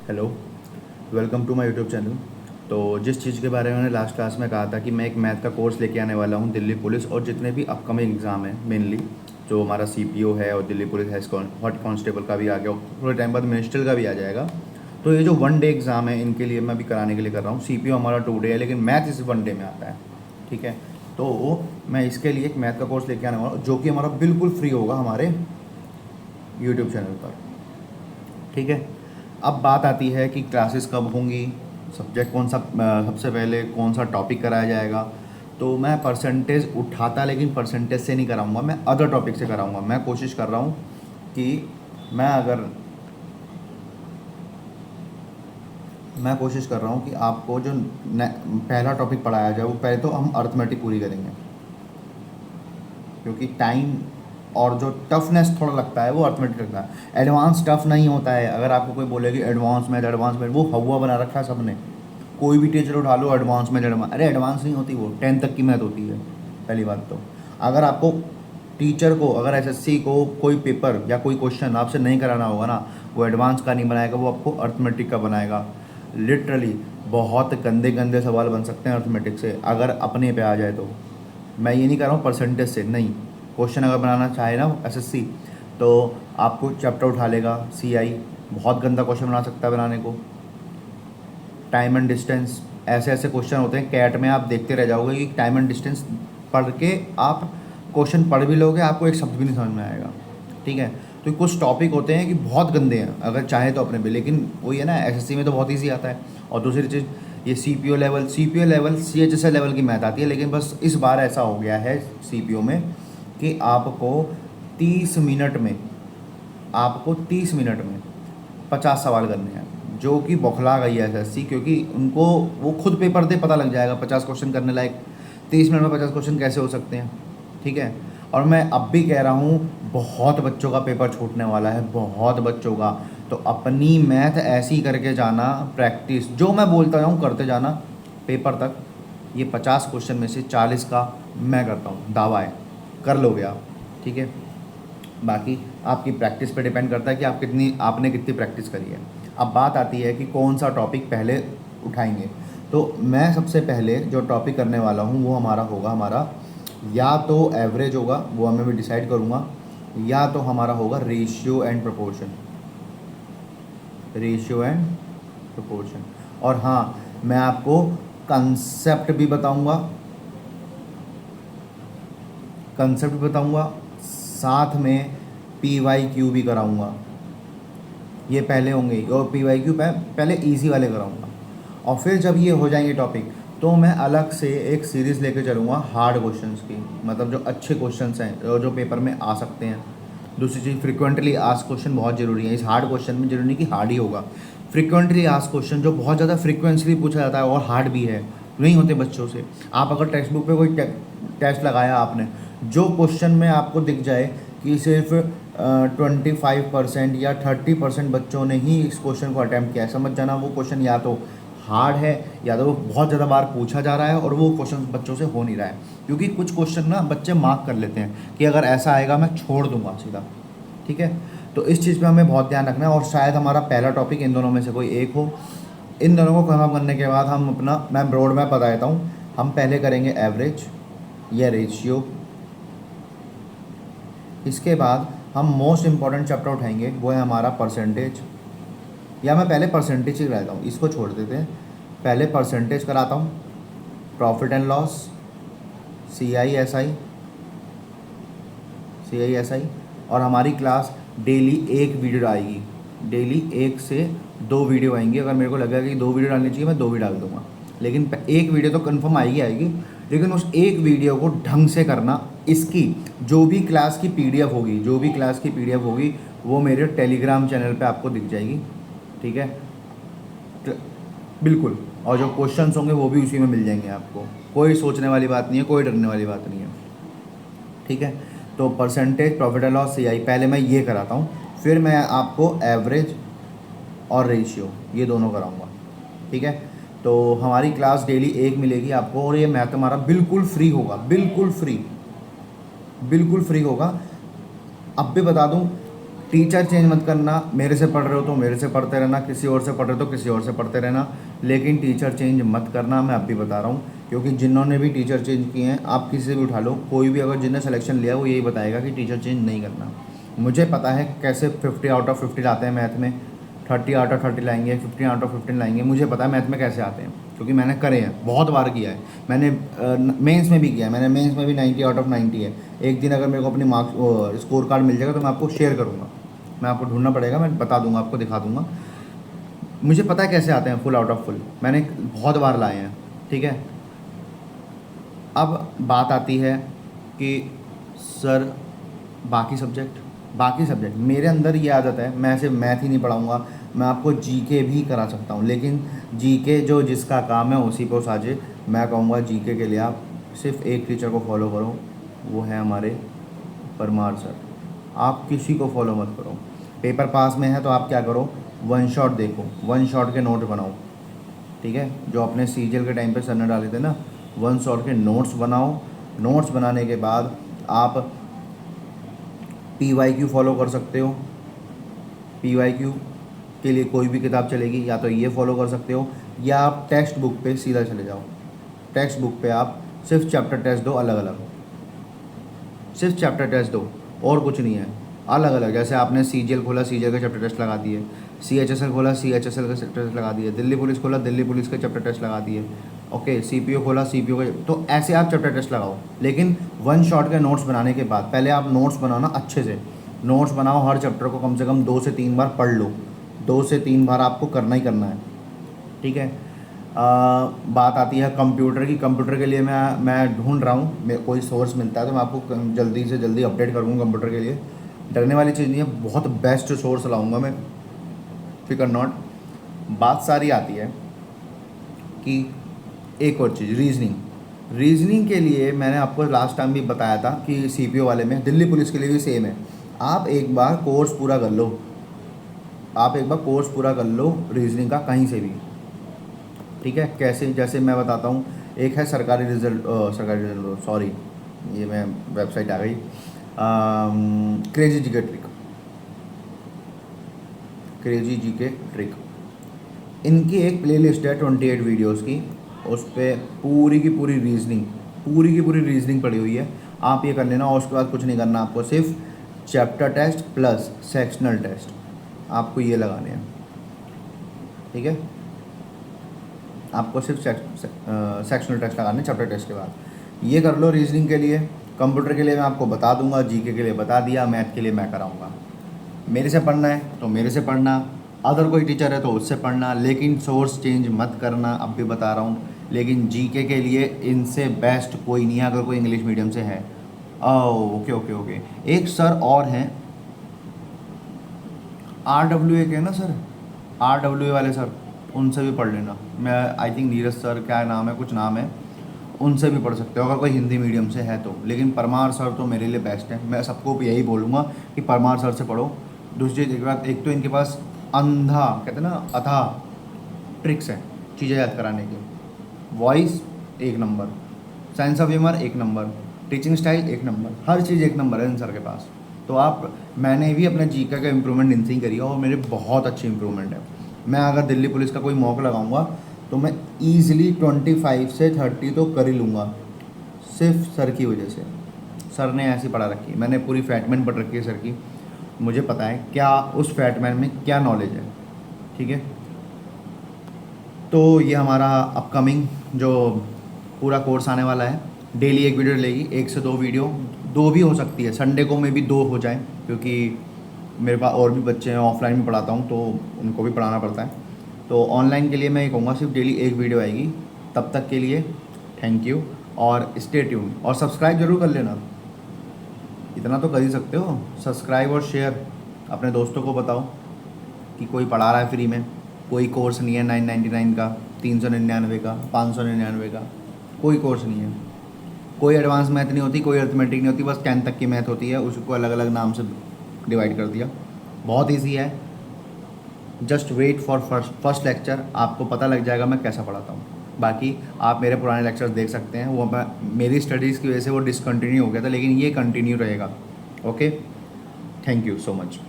Hello, welcome to my YouTube channel. तो जिस चीज़ के बारे में मैंने लास्ट क्लास में कहा था कि मैं एक मैथ का कोर्स लेके आने वाला हूँ दिल्ली पुलिस और जितने भी अपकमिंग एग्ज़ाम हैं मेनली जो हमारा सीपीओ है और दिल्ली पुलिस हेड कांस्टेबल का भी आ गया और थोड़े टाइम बाद मिनिस्ट्रियल का भी आ जाएगा। तो ये जो वन डे एग्ज़ाम है इनके लिए मैं अभी कराने के लिए कर रहा हूँ। सीपीओ हमारा 2 डे है लेकिन मैथ इस वन डे में आता है। ठीक है, तो मैं इसके लिए एक मैथ का कोर्स लेके आने वाला हूँ जो कि हमारा बिल्कुल फ्री होगा हमारे यूट्यूब चैनल पर। ठीक है, अब बात आती है कि क्लासेस कब होंगी, सब्जेक्ट कौन सा, सबसे पहले कौन सा टॉपिक कराया जाएगा। तो मैं परसेंटेज उठाता लेकिन परसेंटेज से नहीं कराऊंगा, मैं अदर टॉपिक से कराऊंगा। मैं कोशिश कर रहा हूँ कि मैं अगर मैं कोशिश कर रहा हूँ कि आपको जो पहला टॉपिक पढ़ाया जाए वो पहले तो हम अर्थमेटिक पूरी करेंगे क्योंकि टाइम और जो टफनेस थोड़ा लगता है वो अर्थमेटिक लगता है। एडवांस टफ नहीं होता है। अगर आपको कोई बोले कि एडवांस मैथ वो हवा बना रखा है सबने। कोई भी टीचर उठा लो एडवांस मैथ, एडवांस, अरे एडवांस नहीं होती, वो 10 तक की मैथ होती है। पहली बात तो अगर आपको टीचर को, अगर एसएससी को कोई पेपर या कोई क्वेश्चन आपसे नहीं कराना होगा ना, वो एडवांस का नहीं बनाएगा, वो आपको अर्थमेटिक का बनाएगा। लिटरली बहुत गंदे गंदे सवाल बन सकते हैं अर्थमेटिक से अगर अपने पे आ जाए तो। मैं ये नहीं कर रहा हूँ परसेंटेज से, नहीं। क्वेश्चन अगर बनाना चाहे ना एसएससी तो आपको चैप्टर उठा लेगा सीआई, बहुत गंदा क्वेश्चन बना सकता है बनाने को। टाइम एंड डिस्टेंस, ऐसे ऐसे क्वेश्चन होते हैं कैट में, आप देखते रह जाओगे कि टाइम एंड डिस्टेंस पढ़ के आप क्वेश्चन पढ़ भी लोगे, आपको एक शब्द भी नहीं समझ में आएगा। ठीक है, तो कुछ टॉपिक होते हैं कि बहुत गंदे हैं अगर चाहे तो अपने पे, लेकिन वही है ना, एसएससी में तो बहुत ईजी आता है। और दूसरी चीज़, ये सीपीओ लेवल सीएचएसएल लेवल की मैथ आती है, लेकिन बस इस बार ऐसा हो गया है सीपीओ में कि आपको 30 मिनट में 50 सवाल करने हैं, जो कि बौखला गई है एसएससी, क्योंकि उनको वो खुद पेपर दे पता लग जाएगा 50 क्वेश्चन करने लायक। 30 मिनट में 50 क्वेश्चन कैसे हो सकते हैं। ठीक है, और मैं अब भी कह रहा हूँ बहुत बच्चों का पेपर छूटने वाला है, बहुत बच्चों का। तो अपनी मैथ ऐसी करके जाना, प्रैक्टिस जो मैं बोलता जाऊँ करते जाना पेपर तक। ये 50 क्वेश्चन में से 40 का मैं करता हूँ, दावा है कर लोगे आप। ठीक है, बाकी आपकी प्रैक्टिस पे डिपेंड करता है कि आपने कितनी प्रैक्टिस करी है। अब बात आती है कि कौन सा टॉपिक पहले उठाएंगे। तो मैं सबसे पहले जो टॉपिक करने वाला हूँ वो हमारा या तो एवरेज होगा, वो मैं भी डिसाइड करूँगा, या तो हमारा होगा रेशियो एंड प्रोपोर्शन। और हाँ, मैं आपको कंसेप्ट भी बताऊँगा, साथ में पी वाई क्यू भी कराऊँगा। ये पहले होंगे और पी वाई क्यू पहले इजी वाले कराऊंगा। और फिर जब ये हो जाएंगे टॉपिक तो मैं अलग से एक सीरीज़ लेके चलूँगा हार्ड क्वेश्चंस की, मतलब जो अच्छे क्वेश्चंस हैं जो पेपर में आ सकते हैं। दूसरी चीज़, फ्रिक्वेंटली आस्क क्वेश्चन बहुत ज़रूरी है। इस हार्ड क्वेश्चन में जरूरी नहीं कि हार्ड ही होगा, फ्रिक्वेंटली आस्क क्वेश्चन जो बहुत ज़्यादा फ्रिक्वेंटली पूछा जाता है और हार्ड भी है, नहीं होते बच्चों से। आप अगर टेक्स्ट बुक पे कोई टेस्ट लगाया आपने, जो क्वेश्चन में आपको दिख जाए कि सिर्फ 25% या 30% बच्चों ने ही इस क्वेश्चन को अटैम्प्ट किया है, समझ जाना वो क्वेश्चन या तो हार्ड है या तो वो बहुत ज़्यादा बार पूछा जा रहा है और वो क्वेश्चन बच्चों से हो नहीं रहा है। क्योंकि कुछ क्वेश्चन ना बच्चे मार्क कर लेते हैं कि अगर ऐसा आएगा मैं छोड़ दूंगा सीधा। ठीक है, तो इस चीज़ पे हमें बहुत ध्यान रखना है। और शायद हमारा पहला टॉपिक इन दोनों में से कोई एक हो। इन दोनों को खत्म करने के बाद मैं रोड मैप बता देता हूँ। हम पहले करेंगे एवरेज या रेशियो, इसके बाद हम मोस्ट इम्पॉर्टेंट चैप्टर उठाएंगे, वो है हमारा परसेंटेज। या मैं पहले परसेंटेज ही कराता हूँ, इसको छोड़ देते हैं, पहले परसेंटेज कराता हूँ, profit and loss, C I S I. और हमारी क्लास डेली एक वीडियो आएगी, डेली 1 से 2 वीडियो आएंगी। अगर मेरे को लगेगा कि 2 वीडियो डालनी चाहिए मैं 2 भी डाल दूंगा, लेकिन एक वीडियो तो कंफर्म आएगी। लेकिन उस एक वीडियो को ढंग से करना। इसकी जो भी क्लास की पीडीएफ होगी वो मेरे टेलीग्राम चैनल पे आपको दिख जाएगी। ठीक है, बिल्कुल। और जो क्वेश्चंस होंगे वो भी उसी में मिल जाएंगे आपको। कोई सोचने वाली बात नहीं है, कोई डरने वाली बात नहीं है। ठीक है, तो percentage, profit and loss, CI पहले मैं ये कराता हूँ, फिर मैं आपको एवरेज और रेशियो ये दोनों कराऊंगा। ठीक है, तो हमारी क्लास डेली एक मिलेगी आपको और ये मैथ हमारा बिल्कुल फ्री होगा, बिल्कुल फ्री होगा। अब भी बता दूं, टीचर चेंज मत करना, मेरे से पढ़ रहे हो तो मेरे से पढ़ते रहना, किसी और से पढ़ रहे हो तो किसी और से पढ़ते रहना, लेकिन टीचर चेंज मत करना, मैं अब भी बता रहा हूँ। क्योंकि जिन्होंने भी टीचर चेंज किए हैं, आप किसी से भी उठा लो, कोई भी अगर जिसने सिलेक्शन लिया वो यही बताएगा कि टीचर चेंज नहीं करना। मुझे पता है कैसे 50 आउट ऑफ 50 लाते हैं मैथ में, 30 आउट ऑफ 30 लाएंगे, 15 आउट ऑफ 15 लाएंगे, मुझे पता है मैथ में कैसे आते हैं, क्योंकि मैंने करे हैं, बहुत बार किया है मैंने। मेंस में भी किया है मैंने, मेंस में भी 90 आउट ऑफ 90 है। एक दिन अगर मेरे को अपनी मार्क्स स्कोर कार्ड मिल जाएगा तो मैं आपको शेयर करूँगा, मैं आपको ढूंढना पड़ेगा, मैं बता दूंगा, आपको दिखा दूंगा। मुझे पता है कैसे आते हैं फुल आउट ऑफ फुल, मैंने बहुत बार लाए हैं, ठीक है। अब बात आती है कि सर बाकी सब्जेक्ट मेरे अंदर ये आदत है, मैं सिर्फ मैथ ही नहीं पढ़ाऊँगा, मैं आपको जीके भी करा सकता हूँ, लेकिन जीके जो जिसका काम है उसी को साझे। मैं कहूँगा जीके के लिए आप सिर्फ एक टीचर को फॉलो करो, वो है हमारे परमार सर। आप किसी को फॉलो मत करो। पेपर पास में है तो आप क्या करो, वन शॉट देखो, वन शॉट के नोट बनाओ, ठीक है। जो अपने सीजीएल के टाइम पे सर ने डाले थे ना, वन शॉट के नोट्स बनाओ। नोट्स बनाने के बाद आप पीवाईक्यू फॉलो कर सकते हो। पीवाईक्यू के लिए कोई भी किताब चलेगी, या तो ये फॉलो कर सकते हो, या आप टेक्स्ट बुक पे सीधा चले जाओ। टेक्स्ट बुक पे आप सिर्फ चैप्टर टेस्ट दो अलग अलग, सिर्फ चैप्टर टेस्ट दो और कुछ नहीं है, अलग अलग। जैसे आपने सीजीएल खोला, सीजीएल का चैप्टर टेस्ट लगा दिए, सीएचएसएल खोला, सीएचएसएल का चैप्टर टेस्ट लगा दिए, दिल्ली पुलिस खोला, दिल्ली पुलिस का चैप्टर टेस्ट लगा दिए, ओके। सीपीओ खोला, सीपीओ का, तो ऐसे आप चैप्टर टेस्ट लगाओ। लेकिन वन शॉट के नोट्स बनाने के बाद पहले आप नोट्स बनाना अच्छे से, नोट्स बनाओ, हर चैप्टर को कम से कम 2 से 3 बार पढ़ लो, 2 से 3 बार आपको करना ही करना है, ठीक है। बात आती है कंप्यूटर की। कंप्यूटर के लिए मैं ढूंढ रहा हूँ, मैं कोई सोर्स मिलता है तो मैं आपको जल्दी से जल्दी अपडेट करूँगा कंप्यूटर के लिए। डरने वाली चीज़ नहीं है, बहुत बेस्ट सोर्स लाऊंगा मैं, फिकर नॉट। बात सारी आती है कि एक और चीज़, रीजनिंग के लिए मैंने आपको लास्ट टाइम भी बताया था कि सीपीओ वाले में, दिल्ली पुलिस के लिए भी सेम है। आप एक बार कोर्स पूरा कर लो, रीजनिंग का कहीं से भी, ठीक है। कैसे, जैसे मैं बताता हूँ, एक है सरकारी रिजल्ट, सॉरी ये मैं वेबसाइट आ गई, क्रेजी जीके ट्रिक। इनकी एक प्लेलिस्ट है 28 वीडियोस की, उस पर पूरी की पूरी रीजनिंग पड़ी हुई है। आप ये कर लेना, और उसके बाद कुछ नहीं करना आपको, सिर्फ chapter test plus sectional test आपको ये लगाने हैं, ठीक है। आपको सिर्फ सेक्शनल टेस्ट लगाने हैं चैप्टर टेस्ट के बाद, ये कर लो रीजनिंग के लिए। कंप्यूटर के लिए मैं आपको बता दूंगा, जीके के लिए बता दिया, मैथ के लिए मैं कराऊंगा। मेरे से पढ़ना है तो मेरे से पढ़ना, अदर कोई टीचर है तो उससे पढ़ना, लेकिन सोर्स चेंज मत करना, अब भी बता रहा हूँ। लेकिन जीके के लिए इनसे बेस्ट कोई नहीं है, अगर कोई इंग्लिश मीडियम से है। ओके। एक सर और हैं, RWA के ना सर, RWA वाले सर, उनसे भी पढ़ लेना। मैं आई थिंक नीरज सर, क्या नाम है, कुछ नाम है, उनसे भी पढ़ सकते हो अगर कोई हिंदी मीडियम से है तो। लेकिन परमार सर तो मेरे लिए बेस्ट है, मैं सबको भी यही बोलूँगा कि परमार सर से पढ़ो। दूसरी चीज़ के बाद, एक तो इनके पास अंधा, कहते हैं ना, अथाह ट्रिक्स हैं चीज़ें याद कराने की। वॉइस एक नंबर, सेंस ऑफ ह्यूमर एक नंबर, टीचिंग स्टाइल एक नंबर, हर चीज़ एक नंबर है इन सर के पास। तो मैंने भी अपने जीके का इम्प्रूवमेंट इनसे ही करी है, और मेरे बहुत अच्छी इम्प्रूवमेंट है। मैं अगर दिल्ली पुलिस का कोई मॉक लगाऊंगा तो मैं ईज़िली 25 से 30 तो कर ही लूँगा, सिर्फ सर की वजह से। सर ने ऐसी पढ़ा रखी है, मैंने पूरी फैटमैन पढ़ रखी है सर की, मुझे पता है क्या उस फैटमैन में क्या नॉलेज है, ठीक है। तो ये हमारा अपकमिंग जो पूरा कोर्स आने वाला है, डेली एक वीडियो लेगी, 1 से 2 वीडियो, 2 भी हो सकती है, संडे को में भी 2 हो जाए, क्योंकि मेरे पास और भी बच्चे हैं, ऑफलाइन में पढ़ाता हूँ तो उनको भी पढ़ाना पड़ता है। तो ऑनलाइन के लिए मैं ये कहूँगा सिर्फ डेली 1 वीडियो आएगी। तब तक के लिए थैंक यू, और स्टे ट्यून, और सब्सक्राइब जरूर कर लेना, इतना तो कर ही सकते हो, सब्सक्राइब और शेयर। अपने दोस्तों को बताओ कि कोई पढ़ा रहा है फ्री में, कोई कोर्स नहीं है 999 का, 399 का, 599 का, कोई कोर्स नहीं है। कोई एडवांस मैथ नहीं होती, कोई अर्थमेटिक नहीं होती, बस 10 तक की मैथ होती है, उसको अलग अलग नाम से डिवाइड कर दिया। बहुत ईजी है, just wait for first lecture, आपको पता लग जाएगा मैं कैसा पढ़ाता हूँ। बाकी आप मेरे पुराने लेक्चर्स देख सकते हैं, वो मेरी स्टडीज़ की वजह से वो डिसकंटिन्यू हो गया था, लेकिन ये कंटिन्यू रहेगा। Okay, thank you so much.